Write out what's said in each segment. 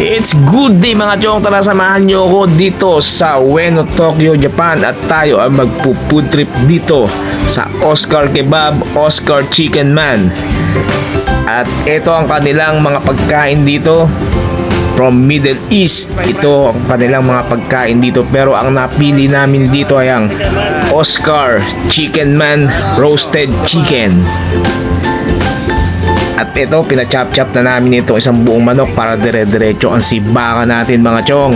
It's good day mga chong, tara samahan nyo ako dito sa Ueno, Tokyo, Japan at tayo ay magpo-food trip dito sa Oscar Kebab, Oscar Chicken Man. At ito ang kanilang mga pagkain dito from Middle East. Ito ang kanilang mga pagkain dito, pero ang napili namin dito ay ang Oscar Chicken Man Roasted Chicken. At ito, pinachop-chop na namin ito isang buong manok para dire-diretso ang sibaka natin mga chong.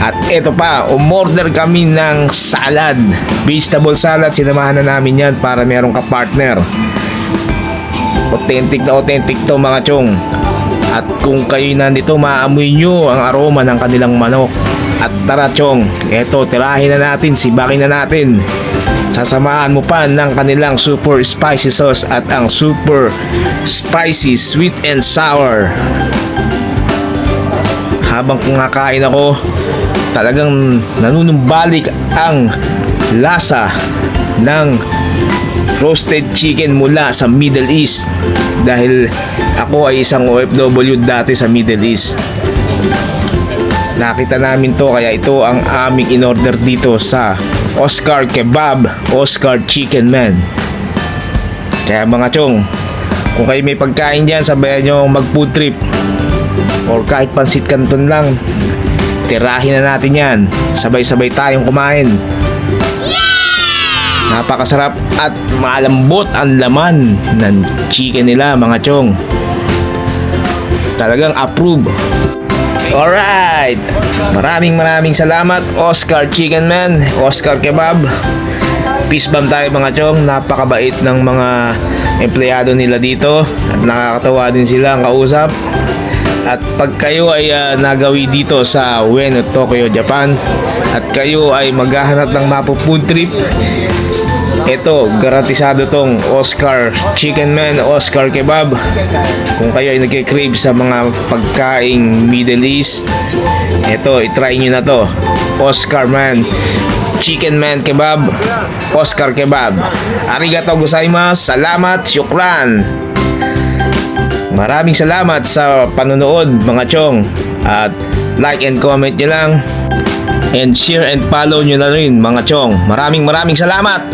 At ito pa, umorder kami ng salad, vegetable salad. Sinamahan na namin yan para merong ka-partner. Authentic na authentic to mga chong. At kung kayo nandito, maamoy nyo ang aroma ng kanilang manok. At tara chong, ito, tirahin na natin, sibakin na natin. Sasamahan mo pa ng kanilang super spicy sauce at ang super spicy sweet and sour. Habang kumakain ako, talagang nanunumbalik ang lasa ng roasted chicken mula sa Middle East. Dahil ako ay isang OFW dati sa Middle East. Nakita namin to, kaya ito ang aming in-order dito sa Oscar Kebab, Oscar Chicken Man. Kaya mga chong, kung kayo may pagkain dyan, sabayan nyo mag food trip or kahit pansit canton lang, tirahin na natin yan. Sabay-sabay tayong kumain. Napakasarap at malambot ang laman ng chicken nila mga chong. Talagang approve. Alright, maraming salamat Oscar Chicken Man, Oscar Kebab. Peace bomb tayo mga chong. Napakabait ng mga empleyado nila dito at nakakatawa din sila ang kausap. At pag kayo ay nagawi dito sa Ueno, Tokyo, Japan, at kayo ay maghahanap ng mapo-food trip, ito, garantisado tong Oscar Chicken Man, Oscar Kebab. Kung kayo ay nagkikrave sa mga pagkaing Middle East, ito, itry nyo na to. Oscar Man, Chicken Man Kebab, Oscar Kebab. Arigatou gozaimasu, salamat, syukran. Maraming salamat sa panonood mga chong. At like and comment nyo lang. And share and follow nyo na rin mga chong. Maraming salamat.